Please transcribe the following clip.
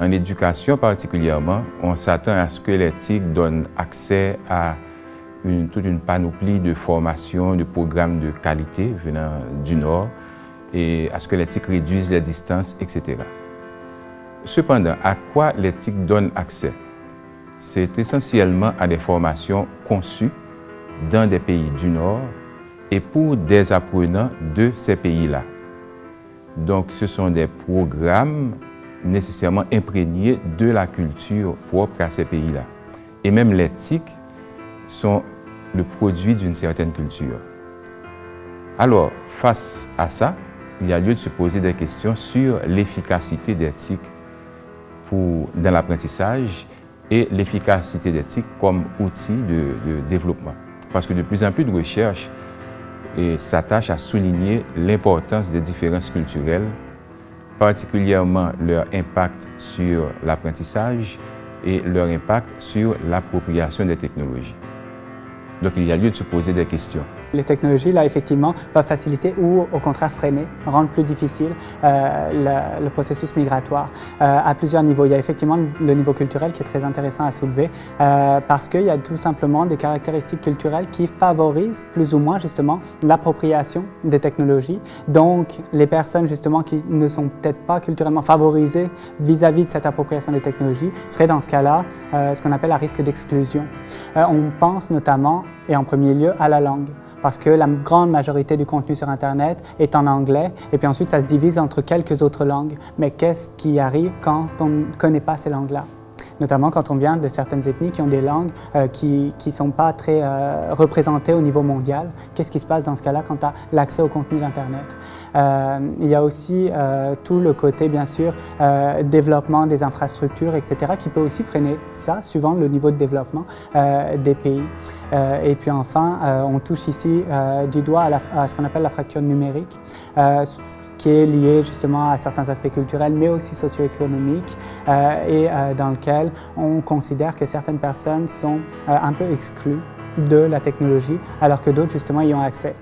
En éducation particulièrement, on s'attend à ce que l'éthique donne accès à toute une panoplie de formations, de programmes de qualité venant du Nord et à ce que l'éthique réduise les distances, etc. Cependant, à quoi l'éthique donne accès? C'est essentiellement à des formations conçues dans des pays du Nord et pour des apprenants de ces pays-là. Donc, ce sont des programmes nécessairement imprégnés de la culture propre à ces pays-là. Et même l'éthique sont le produit d'une certaine culture. Alors, face à ça, il y a lieu de se poser des questions sur l'efficacité d'éthique dans l'apprentissage et l'efficacité d'éthique comme outil de développement. Parce que de plus en plus de recherches s'attachent à souligner l'importance des différences culturelles, particulièrement leur impact sur l'apprentissage et leur impact sur l'appropriation des technologies. Donc il y a lieu de se poser des questions. Les technologies, là, effectivement, peuvent faciliter ou, au contraire, freiner, rendre plus difficile le processus migratoire à plusieurs niveaux. Il y a effectivement le niveau culturel qui est très intéressant à soulever parce qu'il y a tout simplement des caractéristiques culturelles qui favorisent plus ou moins, justement, l'appropriation des technologies. Donc, les personnes, justement, qui ne sont peut-être pas culturellement favorisées vis-à-vis de cette appropriation des technologies seraient, dans ce cas-là, ce qu'on appelle un risque d'exclusion. On pense notamment, et en premier lieu, à la langue. Parce que la grande majorité du contenu sur Internet est en anglais, et puis ensuite ça se divise entre quelques autres langues. Mais qu'est-ce qui arrive quand on ne connaît pas ces langues-là? Notamment quand on vient de certaines ethnies qui ont des langues qui ne sont pas très représentées au niveau mondial. Qu'est-ce qui se passe dans ce cas-là quant à l'accès au contenu d'Internet? Il y a aussi tout le côté, bien sûr, développement des infrastructures, etc., qui peut aussi freiner ça, suivant le niveau de développement des pays. Et puis enfin, on touche ici du doigt à ce qu'on appelle la fracture numérique, qui est liée justement à certains aspects culturels, mais aussi socio-économiques, et dans lequel on considère que certaines personnes sont un peu exclues de la technologie, alors que d'autres justement y ont accès.